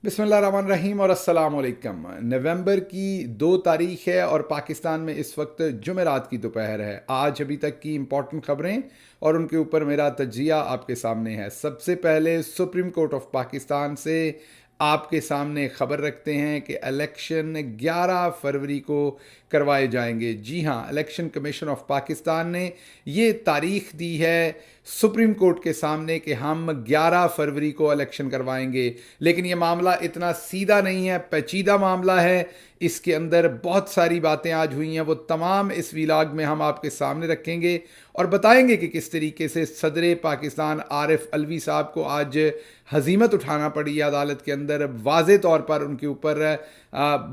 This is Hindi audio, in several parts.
बिस्मिल्लाहिर्रहमानिर्रहीम और अस्सलाम वालेकुम। नवंबर की 2 तारीख है और पाकिस्तान में इस वक्त जुमेरात की दोपहर है। आज अभी तक की इम्पोर्टेंट खबरें और उनके ऊपर मेरा तजिया आपके सामने है। सबसे पहले सुप्रीम कोर्ट ऑफ पाकिस्तान से आपके सामने खबर रखते हैं कि इलेक्शन 11 फरवरी को करवाए जाएंगे। जी हाँ, इलेक्शन कमीशन ऑफ पाकिस्तान ने ये तारीख दी है सुप्रीम कोर्ट के सामने कि हम 11 फरवरी को इलेक्शन करवाएंगे। लेकिन ये मामला इतना सीधा नहीं है, पेचीदा मामला है। इसके अंदर बहुत सारी बातें आज हुई हैं, वो तमाम इस व्लॉग में हम आपके सामने रखेंगे और बताएंगे कि किस तरीके से सदर पाकिस्तान आरिफ अलवी साहब को आज हजीमत उठाना पड़ी अदालत के अंदर। वाज़े तौर पर उनके ऊपर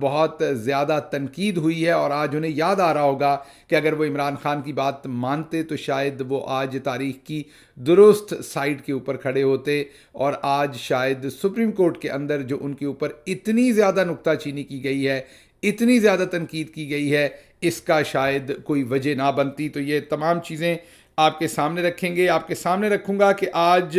बहुत ज़्यादा तनकीद हुई है और आज उन्हें याद आ रहा होगा कि अगर वो इमरान खान की बात मानते तो शायद वो आज तारीख की दुरुस्त साइड के ऊपर खड़े होते और आज शायद सुप्रीम कोर्ट के अंदर जो उनके ऊपर इतनी ज़्यादा नुक्ताचीनी की गई है, इतनी ज़्यादा तनकीद की गई है, इसका शायद कोई वजह ना बनती। तो ये तमाम चीज़ें आपके सामने रखेंगे। आपके सामने रखूँगा कि आज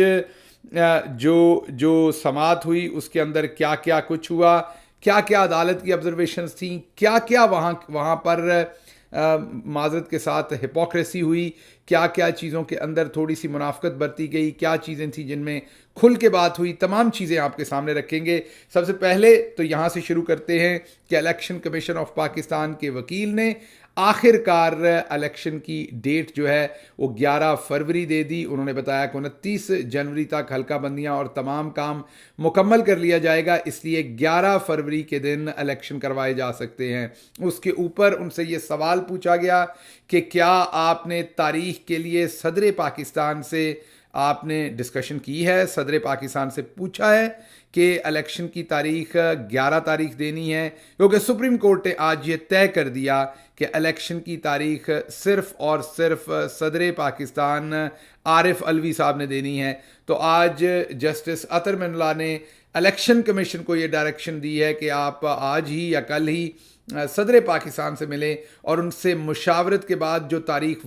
जो जो समात हुई उसके अंदर क्या क्या कुछ हुआ, क्या क्या अदालत की ऑब्जर्वेशंस थी, क्या क्या वहाँ पर माजरत के साथ हिपोक्रेसी हुई, क्या क्या चीज़ों के अंदर थोड़ी सी मुनाफकत बरती गई, क्या चीज़ें थी जिनमें खुल के बात हुई, तमाम चीज़ें आपके सामने रखेंगे। सबसे पहले तो यहाँ से शुरू करते हैं कि इलेक्शन कमीशन ऑफ पाकिस्तान के वकील ने आखिरकार इलेक्शन की डेट जो है वो 11 फरवरी दे दी। उन्होंने बताया कि 29 जनवरी तक हल्का बंदियाँ और तमाम काम मुकम्मल कर लिया जाएगा, इसलिए 11 फरवरी के दिन इलेक्शन करवाए जा सकते हैं। उसके ऊपर उनसे ये सवाल पूछा गया कि क्या आपने तारीख के लिए सदर पाकिस्तान से आपने डिस्कशन की है, सदर पाकिस्तान से पूछा है कि इलेक्शन की तारीख 11 तारीख देनी है, क्योंकि सुप्रीम कोर्ट ने आज ये तय कर दिया कि इलेक्शन की तारीख सिर्फ और सिर्फ सदर पाकिस्तान आरिफ अलवी साहब ने देनी है। तो आज जस्टिस अतर मिनल्ला ने इलेक्शन कमीशन को ये डायरेक्शन दी है कि आप आज ही या कल ही सदर पाकिस्तान से मिलें और उनसे मुशावरत के बाद जो तारीख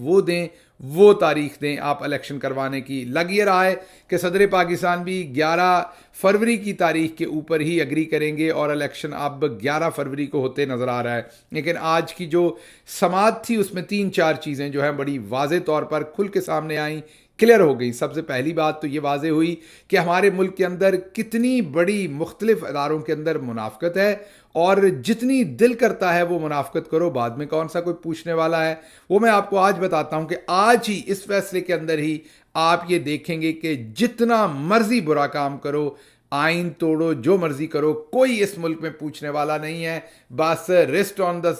वो तारीख दें आप इलेक्शन करवाने की। लग ये रहा है कि सदर पाकिस्तान भी 11 फरवरी की तारीख के ऊपर ही एग्री करेंगे और इलेक्शन अब 11 फरवरी को होते नज़र आ रहा है। लेकिन आज की जो समात थी उसमें 3-4 चीज़ें जो हैं बड़ी वाज़े तौर पर खुल के सामने आई, क्लियर हो गई। सबसे पहली बात तो ये वाज़े हुई कि हमारे मुल्क के अंदर कितनी बड़ी मुख्तलिफ अदारों के अंदर मुनाफकत है और जितनी दिल करता है वो मुनाफकत करो, बाद में कौन सा कोई पूछने वाला है। वो मैं आपको आज बताता हूं कि आज ही इस फैसले के अंदर ही आप ये देखेंगे कि जितना मर्जी बुरा काम करो, आइन तोड़ो, जो मर्जी करो, कोई इस मुल्क में पूछने वाला नहीं है। बस रिस्ट ऑन द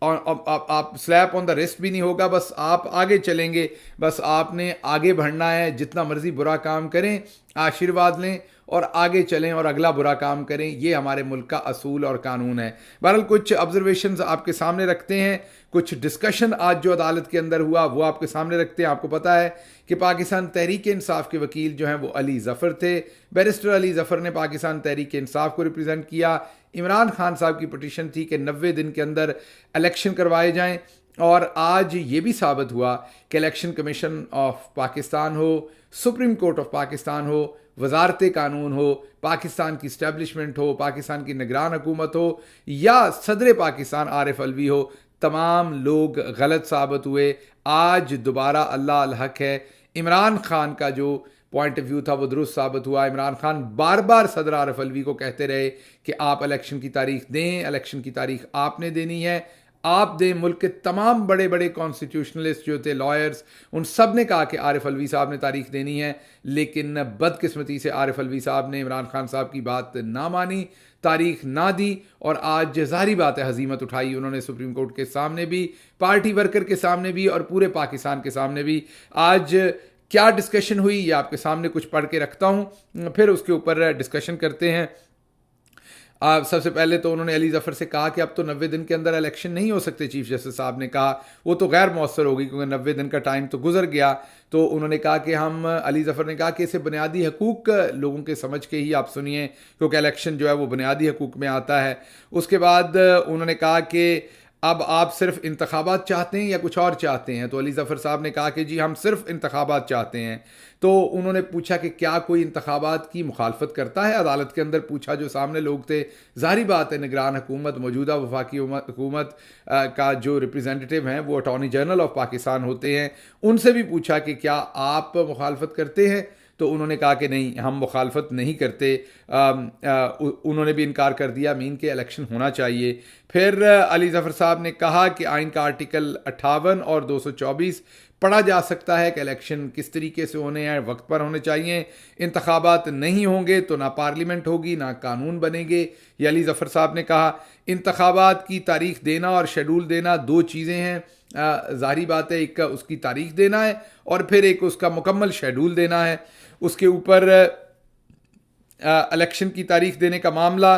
आप स्लैप ऑन द रिस्ट भी नहीं होगा, बस आप आगे चलेंगे, बस आपने आगे बढ़ना है। जितना मर्जी बुरा काम करें, आशीर्वाद लें और आगे चलें और अगला बुरा काम करें। ये हमारे मुल्क का असूल और कानून है। बहरहाल कुछ ऑब्जर्वेशंस आपके सामने रखते हैं, कुछ डिस्कशन आज जो अदालत के अंदर हुआ वो आपके सामने रखते हैं। आपको पता है कि पाकिस्तान तहरीक इंसाफ के वकील जो हैं वो अली ज़फ़र थे। बैरिस्टर अली ज़फ़र ने पाकिस्तान तहरीक इंसाफ को रिप्रेजेंट किया। इमरान खान साहब की पटिशन थी कि 90 दिन के अंदर इलेक्शन करवाए जाएं और आज ये भी साबित हुआ कि इलेक्शन कमीशन ऑफ पाकिस्तान हो, सुप्रीम कोर्ट ऑफ पाकिस्तान हो, वजारत कानून हो, पाकिस्तान की इस्टेब्लिशमेंट हो, पाकिस्तान की निगरान हुकूमत हो या सदर पाकिस्तान आरिफ अलवी हो, तमाम लोग गलत साबित हुए। आज दोबारा अल्लाह अल हक है, इमरान खान का जो पॉइंट ऑफ व्यू था वो दुरुस्त साबित हुआ। इमरान खान बार बार सदर आरिफ अलवी को कहते रहे कि आप इलेक्शन की तारीख दें, इलेक्शन की तारीख आपने देनी है, आप दें। मुल्क के तमाम बड़े बड़े कॉन्स्टिट्यूशनलिस्ट जो थे, लॉयर्स, उन सब ने कहा कि आरिफ अलवी साहब ने तारीख देनी है। लेकिन बदकिस्मती से आरिफ अलवी साहब ने इमरान खान साहब की बात ना मानी, तारीख ना दी और आज ज़ाहिर बात है हजीमत उठाई उन्होंने सुप्रीम कोर्ट के सामने भी, पार्टी वर्कर के सामने भी और पूरे पाकिस्तान के सामने भी। आज क्या डिस्कशन हुई ये आपके सामने कुछ पढ़ के रखता हूँ, फिर उसके ऊपर डिस्कशन करते हैं। सबसे पहले तो उन्होंने अली ज़फ़र से कहा कि अब तो 90 दिन के अंदर इलेक्शन नहीं हो सकते। चीफ जस्टिस साहब ने कहा वो तो गैर मौसर होगी क्योंकि 90 दिन का टाइम तो गुजर गया। तो उन्होंने कहा कि अली ज़फ़र ने कहा कि इसे बुनियादी हकूक़ लोगों के समझ के ही आप सुनिए, क्योंकि इलेक्शन जो है वो बुनियादी हकूक़ में आता है। उसके बाद उन्होंने कहा कि अब आप सिर्फ इंतखाबात चाहते हैं या कुछ और चाहते हैं? तो अली ज़फ़र साहब ने कहा कि जी हम सिर्फ इंतखाबात चाहते हैं। तो उन्होंने पूछा कि क्या कोई इंतखाबात की मुखालफत करता है? अदालत के अंदर पूछा, जो सामने लोग थे। ज़ाहिर बात है, निगरान हुकूमत, मौजूदा वफाकी हुकूमत का जो रिप्रेजेंटेटिव हैं वो अटॉर्नी जनरल ऑफ पाकिस्तान होते हैं। उनसे भी पूछा कि क्या आप मुखालफत करते हैं? तो उन्होंने कहा कि नहीं, हम मुखालफत नहीं करते। उन्होंने भी इनकार कर दिया, मीन के इलेक्शन होना चाहिए। फिर अली ज़फ़र साहब ने कहा कि आइन का आर्टिकल 58 और 224 पढ़ा जा सकता है कि इलेक्शन किस तरीके से होने हैं, वक्त पर होने चाहिए। इंतखाबात नहीं होंगे तो ना पार्लियामेंट होगी, ना कानून बनेंगे। ये अली ज़फ़र साहब ने कहा। इंतखाबात की तारीख देना और शेड्यूल देना दो चीज़ें हैं। ज़ाहिर बात है, एक उसकी तारीख देना है और फिर एक उसका मुकम्मल शेड्यूल देना है। उसके ऊपर इलेक्शन की तारीख देने का मामला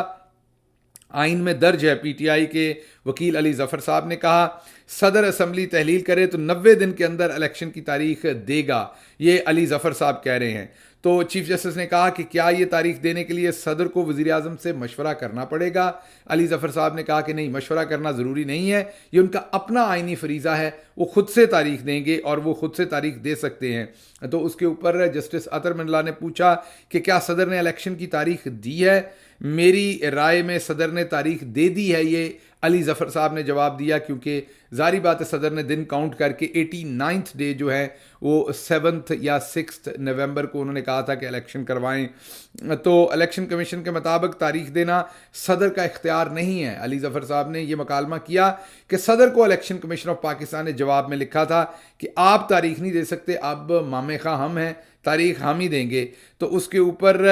आइन में दर्ज है। पीटीआई के वकील अली ज़फ़र साहब ने कहा, सदर असम्बली तहलील करे तो 90 दिन के अंदर इलेक्शन की तारीख देगा। ये अली ज़फ़र साहब कह रहे हैं। तो चीफ जस्टिस ने कहा कि क्या ये तारीख देने के लिए सदर को वज़ीर आज़म से मशवरा करना पड़ेगा? अली ज़फ़र साहब ने कहा कि नहीं, मशवरा करना ज़रूरी नहीं है, ये उनका अपना आइनी फरीज़ा है, वो खुद से तारीख देंगे और वो खुद से तारीख दे सकते हैं। तो उसके ऊपर जस्टिस अतर मिनला ने पूछा कि क्या सदर ने इलेक्शन की तारीख दी है? मेरी राय में सदर ने तारीख दे दी है, ये अली ज़फ़र साहब ने जवाब दिया, क्योंकि ज़ाहिर बात है सदर ने दिन काउंट करके 89th डे जो है वो 7th या 6th नवंबर को उन्होंने कहा था कि इलेक्शन करवाएं। तो इलेक्शन कमीशन के मुताबिक तारीख देना सदर का इख्तियार नहीं है। अली ज़फ़र साहब ने यह मकालमा किया कि सदर को इलेक्शन कमीशन ऑफ पाकिस्तान ने जवाब में लिखा था कि आप तारीख नहीं दे सकते, अब मामे खा हम हैं, तारीख हम ही देंगे। तो उसके ऊपर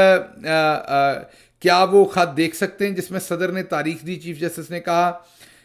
क्या वो ख़त देख सकते हैं जिसमें सदर ने तारीख दी? चीफ जस्टिस ने कहा,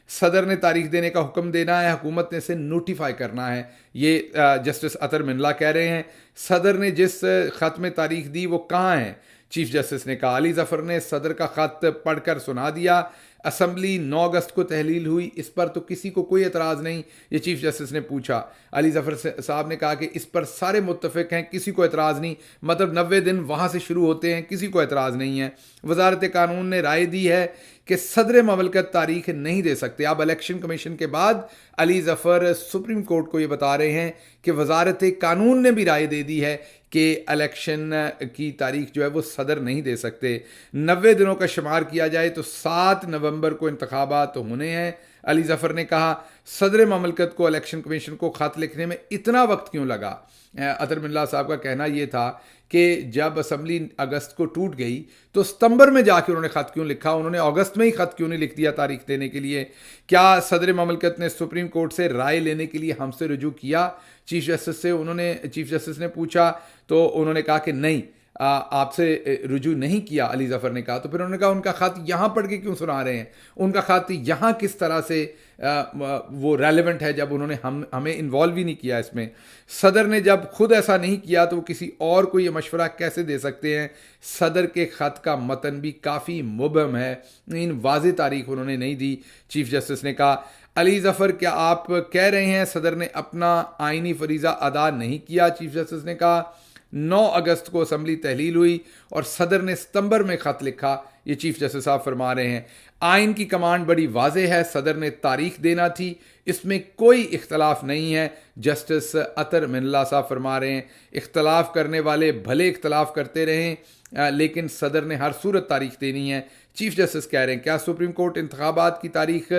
सदर ने तारीख देने का हुक्म देना है, हुकूमत ने इसे नोटिफाई करना है। ये जस्टिस अतर मिनला कह रहे हैं। सदर ने जिस ख़त में तारीख दी वो कहाँ है? चीफ जस्टिस ने कहा, अली ज़फ़र ने सदर का ख़त पढ़कर सुना दिया। असम्बली 9 अगस्त को तहलील हुई, इस पर तो किसी को कोई एतराज़ नहीं, ये चीफ जस्टिस ने पूछा। अली ज़फ़र साहब ने कहा कि इस पर सारे मुत्तफ़िक हैं, किसी को एतराज़ नहीं, मतलब 90 दिन वहाँ से शुरू होते हैं, किसी को एतराज़ नहीं है। वज़ारत कानून ने राय दी है कि सदर ममलकत तारीख नहीं दे सकते। अब इलेक्शन कमीशन के बाद अली ज़फ़र सुप्रीम कोर्ट को ये बता रहे हैं कि वज़ारत कानून ने भी राय दे दी है कि इलेक्शन की तारीख जो है वो सदर नहीं दे सकते। 90 दिनों का शुमार किया जाए तो 7 नवंबर को इंतखाबात होने हैं। अली ज़फ़र ने कहा, सदर ममलकत को इलेक्शन कमीशन को ख़त लिखने में इतना वक्त क्यों लगा? अतर मिनला साहब का कहना यह था कि जब असम्बली अगस्त को टूट गई तो सितंबर में जाके उन्होंने ख़त क्यों लिखा? उन्होंने अगस्त में ही ख़त क्यों नहीं लिख दिया तारीख देने के लिए? क्या सदर ममलकत ने सुप्रीम कोर्ट से राय लेने के लिए हमसे रुजू किया? चीफ जस्टिस से चीफ जस्टिस ने पूछा तो उन्होंने कहा कि नहीं, आपसे रुजू नहीं किया। अली ज़फ़र ने कहा। तो फिर उन्होंने कहा, उनका ख़त यहाँ पढ़ के क्यों सुना रहे हैं? उनका ख़त यहाँ किस तरह से वो रेलेवेंट है जब उन्होंने हमें इन्वॉल्व ही नहीं किया इसमें? सदर ने जब खुद ऐसा नहीं किया तो वो किसी और को ये मशवरा कैसे दे सकते हैं? सदर के ख़त का मतन भी काफ़ी मुबहम है, इन वाज़ेह तारीख उन्होंने नहीं दी। चीफ जस्टिस ने कहा, अली ज़फ़र क्या आप कह रहे हैं सदर ने अपना आइनी फरीज़ा अदा नहीं किया? चीफ जस्टिस ने कहा, 9 अगस्त को असम्बली तहलील हुई और सदर ने सितंबर में ख़त लिखा। ये चीफ जस्टिस साहब फरमा रहे हैं। आइन की कमांड बड़ी वाज़ेह है, सदर ने तारीख देना थी, इसमें कोई इख्तलाफ नहीं है। जस्टिस अतर मिनला साहब फरमा रहे हैं, इख्तलाफ करने वाले भले इख्तलाफ करते रहें, लेकिन सदर ने हर सूरत तारीख देनी है। चीफ जस्टिस कह रहे हैं, क्या सुप्रीम कोर्ट इंतखाबात की तारीख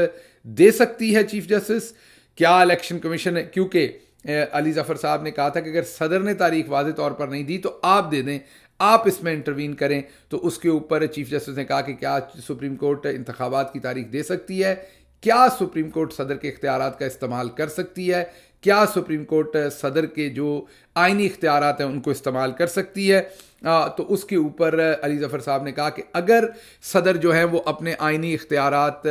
दे सकती है? चीफ जस्टिस, क्या इलेक्शन कमीशन, क्योंकि अली ज़फ़र साहब ने कहा था कि अगर सदर ने तारीख वाज़ेह तौर पर नहीं दी तो आप दे दें, आप इसमें इंटरवीन करें। तो उसके ऊपर चीफ जस्टिस ने कहा कि क्या सुप्रीम कोर्ट इंतखाबात की तारीख दे सकती है? क्या सुप्रीम कोर्ट सदर के इख्तियारात का इस्तेमाल कर सकती है? क्या सुप्रीम कोर्ट सदर के जो आइनी इख्तियारात हैं उनको इस्तेमाल कर सकती है? तो उसके ऊपर अली ज़फ़र साहब ने कहा कि अगर सदर जो है वो अपने आइनी इख्तियारात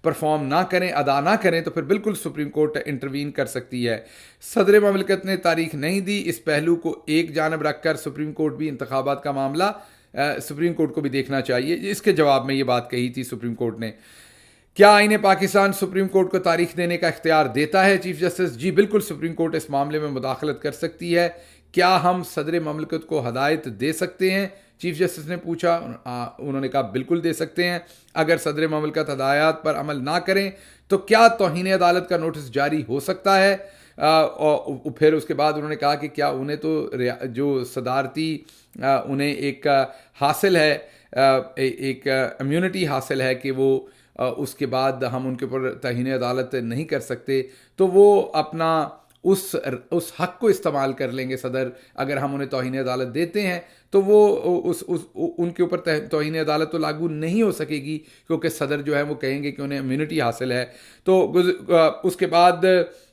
परफॉर्म ना करें, अदा ना करें, तो फिर बिल्कुल सुप्रीम कोर्ट इंटरवीन कर सकती है। सदर ममलकत ने तारीख नहीं दी, इस पहलू को एक जानब रखकर सुप्रीम कोर्ट भी इंतखाबात का मामला सुप्रीम कोर्ट को भी देखना चाहिए। इसके जवाब में ये बात कही थी सुप्रीम कोर्ट ने। क्या आईन पाकिस्तान सुप्रीम कोर्ट को तारीख देने का इख्तियार देता है? चीफ जस्टिस, जी बिल्कुल, सुप्रीम कोर्ट इस मामले में मुदाखलत कर सकती है। क्या हम सदर ममलकत को हदायत दे सकते हैं? चीफ जस्टिस ने पूछा। उन्होंने कहा बिल्कुल दे सकते हैं, अगर सदर ममलकत हदायत पर अमल ना करें तो क्या तौहीन अदालत का नोटिस जारी हो सकता है। और फिर उसके बाद उन्होंने कहा कि क्या उन्हें तो जो सदारती उन्हें एक हासिल है, एक इम्यूनिटी हासिल है कि वो उसके बाद हम उनके ऊपर तौहीन अदालत नहीं कर सकते, तो वो अपना उस हक को इस्तेमाल कर लेंगे सदर। अगर हम उन्हें तौहीन अदालत देते हैं तो वो उनके ऊपर तौहीन अदालत तो लागू नहीं हो सकेगी, क्योंकि सदर जो है वो कहेंगे कि उन्हें इम्यूनिटी हासिल है। तो उसके बाद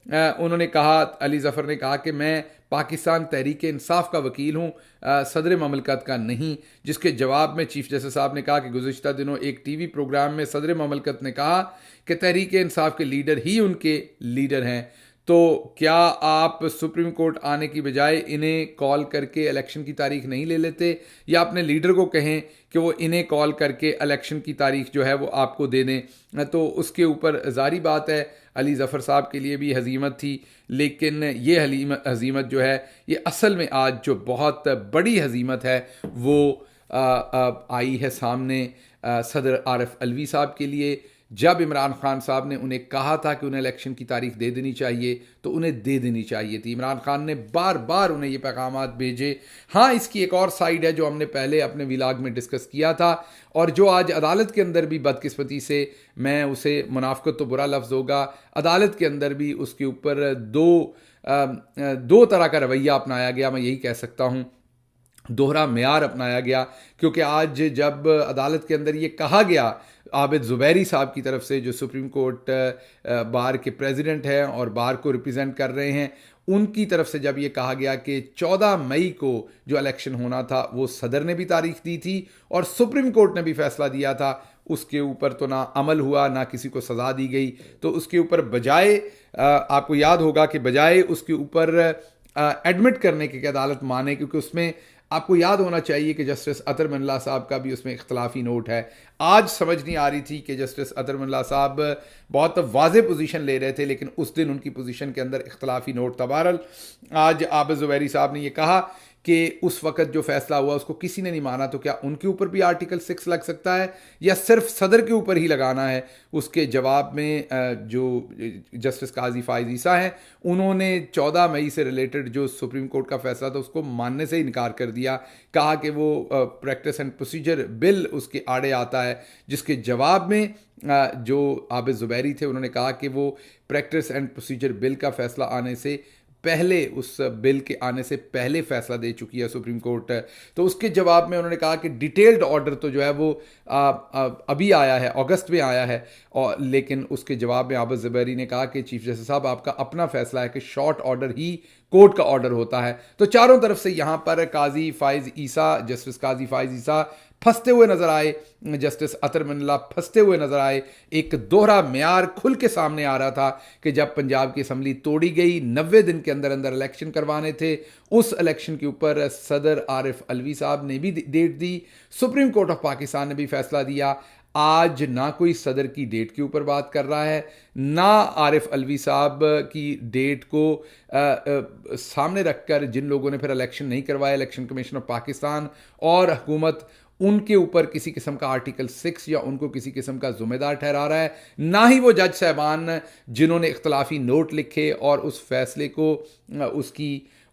उन्होंने कहा, अली ज़फ़र ने कहा कि मैं पाकिस्तान तहरीक इंसाफ का वकील हूँ, सदर ममलकत का नहीं। जिसके जवाब में चीफ जस्टिस साहब ने कहा कि गुज़िश्ता दिनों एक टीवी प्रोग्राम में सदर ममलकत ने कहा कि तहरीक इंसाफ के लीडर ही उनके लीडर हैं, तो क्या आप सुप्रीम कोर्ट आने की बजाय इन्हें कॉल करके इलेक्शन की तारीख नहीं ले लेते, या अपने लीडर को कहें कि वो इन्हें कॉल करके इलेक्शन की तारीख जो है वो आपको दे दें। तो उसके ऊपर जारी बात है अली ज़फ़र साहब के लिए भी हज़ीमत थी, लेकिन ये हज़ीमत जो है ये असल में आज जो बहुत बड़ी हज़ीमत है वो आई है सामने सदर आरिफ अलवी साहब के लिए। जब इमरान खान साहब ने उन्हें कहा था कि उन्हें इलेक्शन की तारीख दे देनी चाहिए तो उन्हें दे देनी चाहिए थी। इमरान खान ने बार बार उन्हें ये पैगामात भेजे। हाँ, इसकी एक और साइड है जो हमने पहले अपने विलाग में डिस्कस किया था, और जो आज अदालत के अंदर भी बदकिस्मती से, मैं उसे मुनाफकत तो बुरा लफ्ज़ होगा, अदालत के अंदर भी उसके ऊपर दो तरह का रवैया अपनाया गया। मैं यही कह सकता हूँ, दोहरा मेयार अपनाया गया। क्योंकि आज जब अदालत के अंदर ये कहा गया आबिद ज़ुबैरी साहब की तरफ से, जो सुप्रीम कोर्ट बार के प्रेसिडेंट हैं और बार को रिप्रेजेंट कर रहे हैं, उनकी तरफ से जब ये कहा गया कि 14 मई को जो इलेक्शन होना था वो सदर ने भी तारीख दी थी और सुप्रीम कोर्ट ने भी फैसला दिया था, उसके ऊपर तो ना अमल हुआ ना किसी को सज़ा दी गई। तो उसके ऊपर बजाय, आपको याद होगा कि बजाय उसके ऊपर एडमिट करने के कि अदालत माने, क्योंकि उसमें आपको याद होना चाहिए कि जस्टिस अतर मिल्ला साहब का भी उसमें इख्तलाफी नोट है। आज समझ नहीं आ रही थी कि जस्टिस अतर मिल्ला साहब बहुत वाज़े पोजीशन ले रहे थे, लेकिन उस दिन उनकी पोजीशन के अंदर इख्तलाफी नोट था। बहरहाल आज आबिद ज़ुबैरी साहब ने यह कहा कि उस वक़्त जो फैसला हुआ उसको किसी ने नहीं माना, तो क्या उनके ऊपर भी आर्टिकल 6 लग सकता है या सिर्फ सदर के ऊपर ही लगाना है। उसके जवाब में जो जस्टिस काजी फ़ाइज़ ईसा हैं, उन्होंने 14 मई से रिलेटेड जो सुप्रीम कोर्ट का फैसला था उसको मानने से इनकार कर दिया। कहा कि वो प्रैक्टिस एंड प्रोसीजर बिल उसके आड़े आता है। जिसके जवाब में जो आबिद ज़ुबैरी थे उन्होंने कहा कि वो प्रैक्टिस एंड प्रोसीजर बिल का फैसला आने से पहले, उस बिल के आने से पहले फैसला दे चुकी है सुप्रीम कोर्ट। तो उसके जवाब में उन्होंने कहा कि डिटेल्ड ऑर्डर तो जो है वो अभी आया है, अगस्त में आया है, और लेकिन उसके जवाब में आबिद ज़ुबैरी ने कहा कि चीफ जस्टिस साहब आपका अपना फैसला है कि शॉर्ट ऑर्डर ही कोर्ट का ऑर्डर होता है। तो चारों तरफ से यहाँ पर काजी फ़ाइज़ ईसा, जस्टिस काजी फ़ाइज़ ईसा फंसते हुए नजर आए, जस्टिस अतर मिल्ला फंसते हुए नजर आए। एक दोहरा म्यार खुल के सामने आ रहा था कि जब पंजाब की असम्बली तोड़ी गई, 90 दिन के अंदर अंदर इलेक्शन करवाने थे, उस इलेक्शन के ऊपर सदर आरिफ अलवी साहब ने भी डेट दी, सुप्रीम कोर्ट ऑफ पाकिस्तान ने भी फैसला दिया। आज ना कोई सदर की डेट के ऊपर बात कर रहा है, ना आरिफ अलवी साहब की डेट को सामने रखकर जिन लोगों ने फिर इलेक्शन नहीं करवाया, इलेक्शन कमीशन ऑफ पाकिस्तान और हुकूमत, उनके ऊपर किसी किस्म का आर्टिकल 6 या उनको किसी किस्म का जिम्मेदार ठहरा रहा है। ना ही वो जज साहबान जिन्होंने इख्तलाफी नोट लिखे और उस फैसले को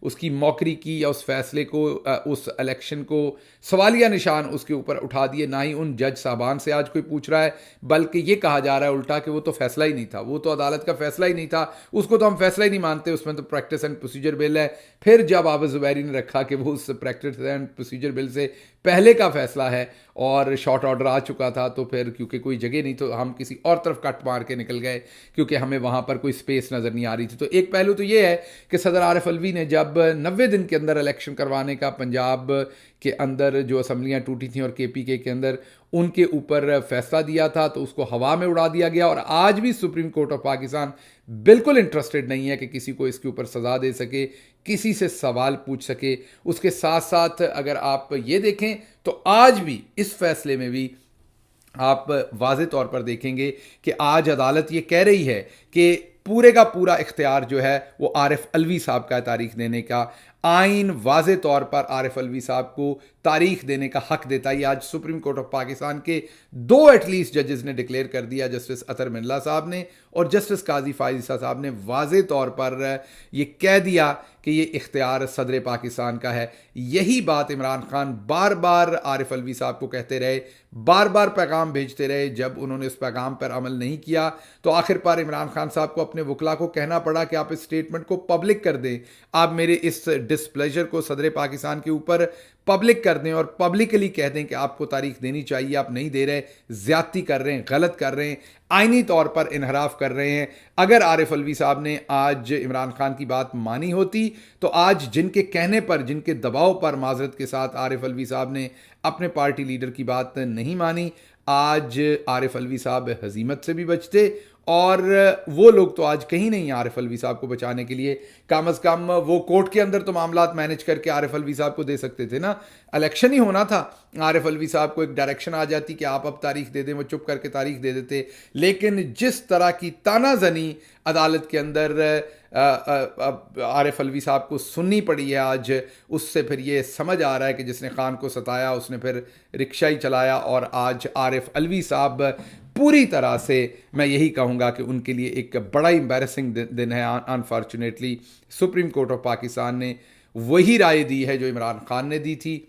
उसकी मौकरी की, या उस फैसले को, उस इलेक्शन को सवालिया निशान उसके ऊपर उठा दिए, ना ही उन जज साहबान से आज कोई पूछ रहा है, बल्कि ये कहा जा रहा है उल्टा कि वो तो फैसला ही नहीं था, वो तो अदालत का फैसला ही नहीं था, उसको तो हम फैसला ही नहीं मानते, उसमें तो प्रैक्टिस एंड प्रोसीजर बिल है। फिर जब आबिद ज़ुबैरी ने रखा कि वो उस प्रैक्टिस एंड प्रोसीजर बिल से पहले का फैसला है और शॉर्ट ऑर्डर आ चुका था, तो फिर क्योंकि कोई जगह नहीं तो हम किसी और तरफ कट मार के निकल गए, क्योंकि हमें वहाँ पर कोई स्पेस नज़र नहीं आ रही थी। तो एक पहलू तो ये है कि सदर आरिफ अलवी ने जब 90 दिन के अंदर इलेक्शन करवाने का पंजाब के अंदर जो असम्बलियाँ टूटी थी और KPK के अंदर उनके ऊपर फैसला दिया था, तो उसको हवा में उड़ा दिया गया। और आज भी सुप्रीम कोर्ट ऑफ पाकिस्तान बिल्कुल इंटरेस्टेड नहीं है कि किसी को इसके ऊपर सज़ा दे सके, किसी से सवाल पूछ सके। उसके साथ साथ अगर आप ये देखें तो आज भी इस फैसले में भी आप वाज़े तौर पर देखेंगे कि आज अदालत ये कह रही है कि पूरे का पूरा इख्तियार जो है वो आरिफ अलवी साहब का तारीख देने का। आइन वाज़े तौर पर आरिफ अलवी साहब को तारीख देने का हक देता है। आज सुप्रीम कोर्ट ऑफ पाकिस्तान के दो एटलीस्ट जजेस ने डिक्लेयर कर दिया, जस्टिस अतर मिल्ला साहब ने और जस्टिस काजी फाइज़ साहब ने वाज़े तौर पर ये कह दिया कि ये इख्तियार सदर पाकिस्तान का है। यही बात इमरान खान बार बार आरिफ अलवी साहब को कहते रहे, बार बार पैगाम भेजते रहे। जब उन्होंने उस पैगाम पर अमल नहीं किया तो आखिर पर इमरान खान साहब को अपने वकला को कहना पड़ा कि आप इस स्टेटमेंट को पब्लिक कर दें, आप मेरे इस डिस्प्लेजर को सदर पाकिस्तान के ऊपर पब्लिक कर दें और पब्लिकली कह दें कि आपको तारीख देनी चाहिए, आप नहीं दे रहे, ज्यादती कर रहे हैं, गलत कर रहे हैं, आईनी तौर पर इनहराफ कर रहे हैं। अगर आरिफ अलवी साहब ने आज इमरान खान की बात मानी होती तो आज जिनके कहने पर, जिनके दबाव पर माजरत के साथ आरिफ अलवी साहब ने अपने पार्टी लीडर की बात नहीं मानी, आज आरिफ अलवी साहब हजीमत से भी बचते और वो लोग तो आज कहीं नहीं आरिफ अलवी साहब को बचाने के लिए। कम अज़ कम वो कोर्ट के अंदर तो मामलात मैनेज करके आरिफ अलवी साहब को दे सकते थे ना। इलेक्शन ही होना था, आरिफ अलवी साहब को एक डायरेक्शन आ जाती कि आप अब तारीख दे दें, वो चुप करके तारीख दे देते। लेकिन जिस तरह की तानाजनी अदालत के अंदर आरिफ अलवी साहब को सुननी पड़ी है आज, उससे फिर ये समझ आ रहा है कि जिसने खान को सताया उसने फिर रिक्शा ही चलाया। और आज आरिफ अलवी साहब पूरी तरह से, मैं यही कहूँगा कि उनके लिए एक बड़ा एम्बैरेसिंग दिन है। Unfortunately supreme court of Pakistan ने वही राय दी है जो इमरान खान ने दी थी।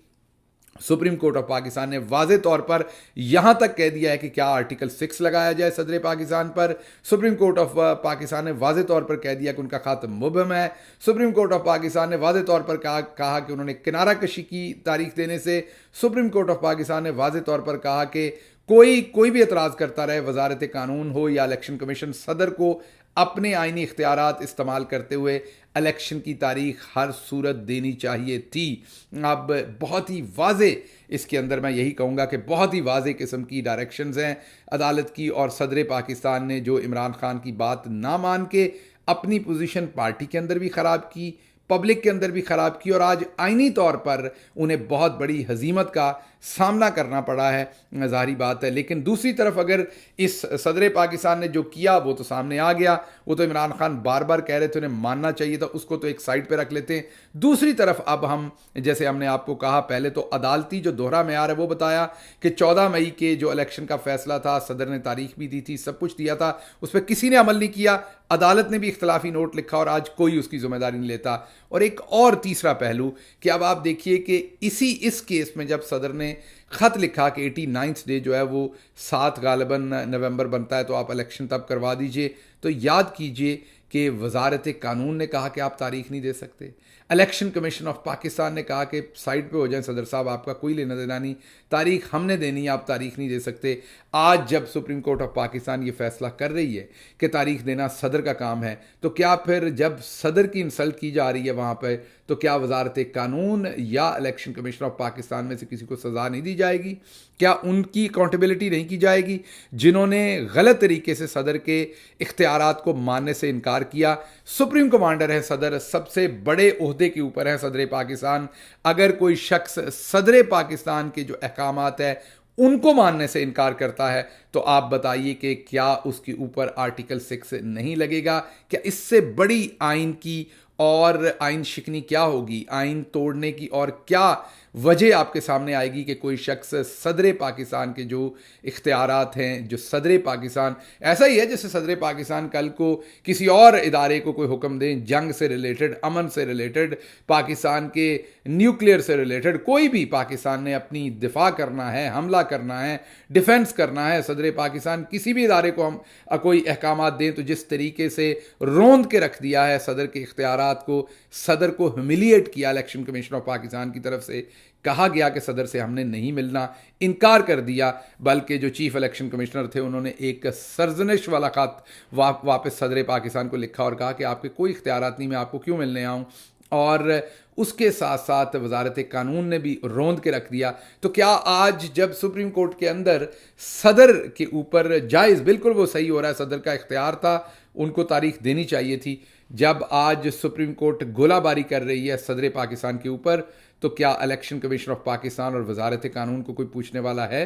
सुप्रीम कोर्ट ऑफ पाकिस्तान ने वाज़े तौर पर यहां तक कह दिया है कि क्या आर्टिकल 6 लगाया जाए सदर पाकिस्तान पर। सुप्रीम कोर्ट ऑफ पाकिस्तान ने वाज़े तौर पर कह दिया कि उनका खात्म मुबहम है। सुप्रीम कोर्ट ऑफ पाकिस्तान ने वाज़े तौर पर कहा कि उन्होंने किनारा कशी की तारीख देने से। सुप्रीम कोर्ट ऑफ पाकिस्तान ने वाज़े तौर पर कहा कि कोई भी एतराज़ करता रहे, वजारत कानून हो या इलेक्शन कमीशन, सदर को अपने आइनी इख्तियारात इस्तेमाल करते हुए इलेक्शन की तारीख हर सूरत देनी चाहिए थी। अब बहुत ही वाजे इसके अंदर मैं यही कहूँगा कि बहुत ही वाजे किस्म की डायरेक्शंस हैं अदालत की। और सदर पाकिस्तान ने जो इमरान खान की बात ना मान के अपनी पोजीशन पार्टी के अंदर भी ख़राब की, पब्लिक के अंदर भी ख़राब की और आज आइनी तौर पर उन्हें बहुत बड़ी हजीमत का सामना करना पड़ा है, ज़ाहिरी बात है। लेकिन दूसरी तरफ अगर इस सदर पाकिस्तान ने जो किया वो तो सामने आ गया, वो तो इमरान खान बार बार कह रहे थे उन्हें मानना चाहिए था, उसको तो एक साइड पे रख लेते हैं। दूसरी तरफ अब हम, जैसे हमने आपको कहा पहले, तो अदालती जो दोहरा मेयार है वो बताया कि 14 मई के जो इलेक्शन का फैसला था, सदर ने तारीख भी दी थी, सब कुछ दिया था, उस पर किसी ने अमल नहीं किया। अदालत ने भी इख्तलाफी नोट लिखा और आज कोई उसकी जिम्मेदारी नहीं लेता। और एक और तीसरा पहलू कि अब आप देखिए कि इस केस में जब सदर ने ख़त लिखा कि 89th डे जो है वो 7 गालिबन नवंबर बनता है तो आप इलेक्शन तब करवा दीजिए, तो याद कीजिए कि वजारत कानून ने कहा कि आप तारीख नहीं दे सकते, इलेक्शन कमीशन ऑफ पाकिस्तान ने कहा कि साइड पे हो जाएं सदर साहब, आपका कोई लेना देना नहीं, तारीख हमने देनी है, आप तारीख नहीं दे सकते। आज जब सुप्रीम कोर्ट ऑफ पाकिस्तान ये फैसला कर रही है कि तारीख देना सदर का काम है, तो क्या फिर जब सदर की इंसल्ट की जा रही है वहाँ पर, तो क्या वजारत कानून या इलेक्शन कमीशन ऑफ पाकिस्तान में से किसी को सज़ा नहीं दी जाएगी? क्या उनकी अकाउंटेबिलिटी नहीं की जाएगी जिन्होंने गलत तरीके से सदर के इख्तियारात को मानने से इनकार किया? सुप्रीम कमांडर है सदर, सबसे बड़े ओहदे के ऊपर है सदर पाकिस्तान। अगर कोई शख्स सदर पाकिस्तान के जो अहकामात है उनको मानने से इनकार करता है तो आप बताइए कि क्या उसके ऊपर आर्टिकल 6 नहीं लगेगा? क्या इससे बड़ी आइन की और आइन शिकनी क्या होगी, आइन तोड़ने की और क्या वजह आपके सामने आएगी कि कोई शख्स सदर पाकिस्तान के जो इख्तियारात हैं, जो सदर पाकिस्तान, ऐसा ही है जैसे सदर पाकिस्तान कल को किसी और इदारे को कोई हुक्म दें जंग से रिलेटेड, अमन से रिलेटेड, पाकिस्तान के न्यूक्लियर से रिलेटेड, कोई भी पाकिस्तान ने अपनी दिफा करना है, हमला करना है, डिफेंस करना है, सदर पाकिस्तान किसी भी इदारे को हम कोई अहकामात दें, तो जिस तरीके से रोंद के रख दिया है सदर के इख्तियारात को, सदर को ह्यूमिलिएट किया इलेक्शन कमीशन ऑफ पाकिस्तान की तरफ से, कहा गया कि सदर से हमने नहीं मिलना, इनकार कर दिया। बल्कि जो चीफ इलेक्शन कमिश्नर थे उन्होंने एक सरजनिश वाला खत वापस सदर पाकिस्तान को लिखा और कहा कि आपके कोई इख्तियारात नहीं, मैं आपको क्यों मिलने आऊँ। और उसके साथ साथ वजारत कानून ने भी रोंद के रख दिया। तो क्या आज जब सुप्रीम कोर्ट के अंदर सदर के ऊपर जायज़, बिल्कुल वो सही हो रहा है, सदर का इख्तियार था, उनको तारीख देनी चाहिए थी, जब आज सुप्रीम कोर्ट गोलाबारी कर रही है सदर पाकिस्तान के ऊपर, तो क्या इलेक्शन कमीशन ऑफ पाकिस्तान और वजारत कानून को कोई पूछने वाला है?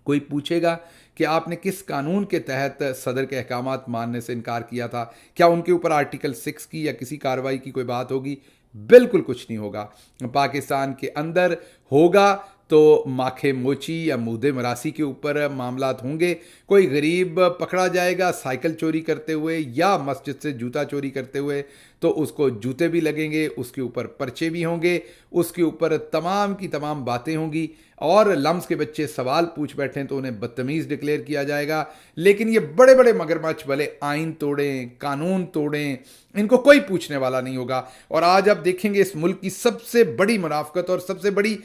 कोई पूछेगा कि आपने किस कानून के तहत सदर के अहकामात मानने से इनकार किया था? क्या उनके ऊपर आर्टिकल 6 की या किसी कार्रवाई की कोई बात होगी? बिल्कुल कुछ नहीं होगा। पाकिस्तान के अंदर होगा तो माखे मोची या मुद्दे मरासी के ऊपर मामलात होंगे। कोई गरीब पकड़ा जाएगा साइकिल चोरी करते हुए या मस्जिद से जूता चोरी करते हुए, तो उसको जूते भी लगेंगे, उसके ऊपर पर्चे भी होंगे, उसके ऊपर तमाम की तमाम बातें होंगी। और लम्स के बच्चे सवाल पूछ बैठे तो उन्हें बदतमीज़ डिक्लेयर किया जाएगा। लेकिन ये बड़े बड़े मगरमच्छ भले आइन तोड़ें, कानून तोड़ें, इनको कोई पूछने वाला नहीं होगा। और आज आप देखेंगे इस मुल्क की सबसे बड़ी मुनाफकत और सबसे बड़ी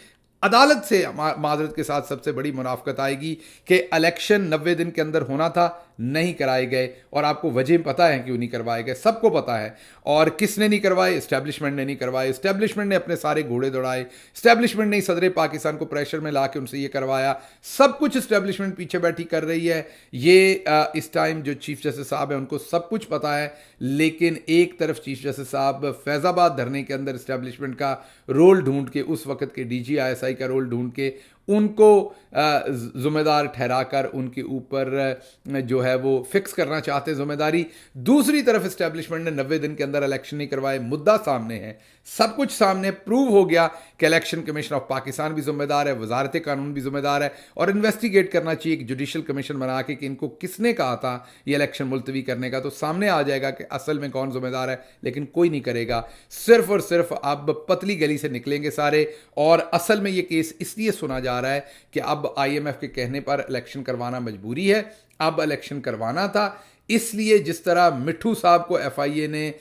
अदालत से माजरत के साथ सबसे बड़ी मुनाफकत आएगी कि इलेक्शन 90 दिन के अंदर होना था, नहीं कराए गए। और आपको वजह पता है क्यों नहीं करवाए गए, सबको पता है। और किसने नहीं करवाए? इस्टेब्लिशमेंट ने नहीं करवाए। इस्टेब्लिशमेंट ने अपने सारे घोड़े दौड़ाए। इस्टेब्लिशमेंट ने सदर पाकिस्तान को प्रेशर में ला के उनसे ये करवाया। सब कुछ इस्टेब्लिशमेंट पीछे बैठी कर रही है। ये इस टाइम जो चीफ जस्टिस साहब है उनको सब कुछ पता है। लेकिन एक तरफ चीफ जस्टिस साहब फैज़ाबाद धरने के अंदर इस्टेब्लिशमेंट का रोल ढूंढ के, उस वक्त के DGISI का रोल ढूंढ के उनको ज़िम्मेदार ठहराकर उनके ऊपर जो है वो फिक्स करना चाहते ज़िम्मेदारी। दूसरी तरफ इस्टेब्लिशमेंट ने 90 दिन के अंदर इलेक्शन नहीं करवाए। मुद्दा सामने है, सब कुछ सामने प्रूव हो गया कि इलेक्शन कमीशन ऑफ पाकिस्तान भी जिम्मेदार है, वजारत कानून भी जिम्मेदार है। और इन्वेस्टिगेट करना चाहिए एक जुडिशल कमीशन बना के कि इनको किसने कहा था ये इलेक्शन मुलतवी करने का, तो सामने आ जाएगा कि असल में कौन जिम्मेदार है। लेकिन कोई नहीं करेगा, सिर्फ और सिर्फ अब पतली गली से निकलेंगे सारे। और असल में ये केस इसलिए सुना जा रहा है कि अब IMF के कहने पर इलेक्शन करवाना मजबूरी है। अब इलेक्शन करवाना था, इसलिए जिस तरह मिट्ठू साहब को FIA ने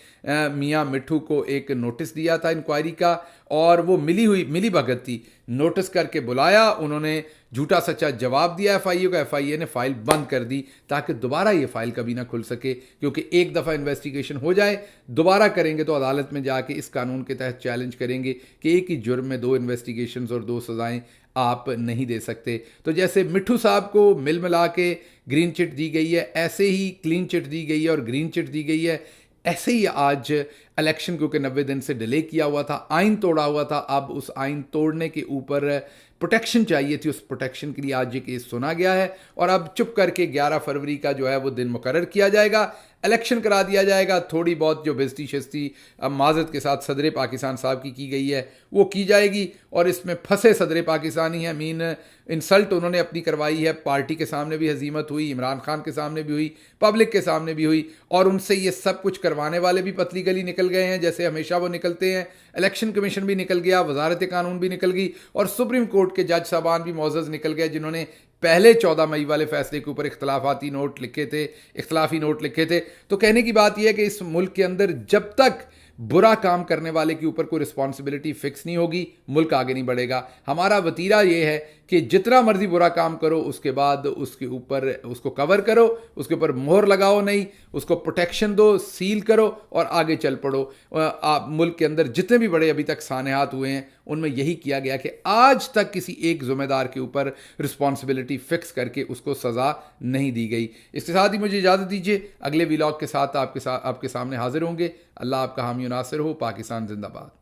मियां मिट्ठू को एक नोटिस दिया था इंक्वायरी का, और वो मिली भगत थी, नोटिस करके बुलाया, उन्होंने झूठा सच्चा जवाब दिया FIA को, FIA ने फाइल बंद कर दी ताकि दोबारा ये फाइल कभी ना खुल सके। क्योंकि एक दफ़ा इन्वेस्टिगेशन हो जाए, दोबारा करेंगे तो अदालत में जाके इस कानून के तहत चैलेंज करेंगे कि एक ही जुर्म में 2 इन्वेस्टिगेशंस और 2 सज़ाएं आप नहीं दे सकते। तो जैसे मिट्ठू साहब को मिल मिला के ग्रीन चिट दी गई है, ऐसे ही क्लीन चिट दी गई है और ग्रीन चिट दी गई है। ऐसे ही आज इलेक्शन क्योंकि 90 दिन से डिले किया हुआ था, आइन तोड़ा हुआ था, अब उस आइन तोड़ने के ऊपर प्रोटेक्शन चाहिए थी, उस प्रोटेक्शन के लिए आज ये केस सुना गया है। और अब चुप करके 11 फरवरी का जो है वो दिन मुकर्रर किया जाएगा, इलेक्शन करा दिया जाएगा। थोड़ी बहुत जो बेइज्जती शिस्ती माजरत के साथ सदर पाकिस्तान साहब की गई है वो की जाएगी। और इसमें फंसे सदर पाकिस्तानी है, मीन इंसल्ट उन्होंने अपनी करवाई है। पार्टी के सामने भी हजीमत हुई, इमरान खान के सामने भी हुई, पब्लिक के सामने भी हुई। और उनसे ये सब कुछ करवाने वाले भी पतली गली निकल गए हैं, जैसे हमेशा वो निकलते हैं। इलेक्शन कमीशन भी निकल गया, वजारत कानून भी निकल गई, और सुप्रीम कोर्ट के जज साहबान भी मौजूद निकल गए, जिन्होंने पहले 14 मई वाले फैसले के ऊपर इख्तलाफी नोट लिखे थे। तो कहने की बात यह है कि इस मुल्क के अंदर जब तक बुरा काम करने वाले के ऊपर कोई रिस्पॉन्सिबिलिटी फिक्स नहीं होगी, मुल्क आगे नहीं बढ़ेगा। हमारा वतीरा यह है कि जितना मर्जी बुरा काम करो, उसके बाद उसके ऊपर उसको कवर करो, उसके ऊपर मोहर लगाओ नहीं, उसको प्रोटेक्शन दो, सील करो और आगे चल पड़ो। आप मुल्क के अंदर जितने भी बड़े अभी तक सानेहात हुए हैं उनमें यही किया गया कि आज तक किसी एक जिम्मेदार के ऊपर रिस्पॉन्सिबिलिटी फिक्स करके उसको सज़ा नहीं दी गई। इसके साथ ही मुझे इजाज़त दीजिए, अगले व्लॉग के साथ आपके सामने हाजिर होंगे। अल्लाह आपका हामी नासिर हो। पाकिस्तान जिंदाबाद।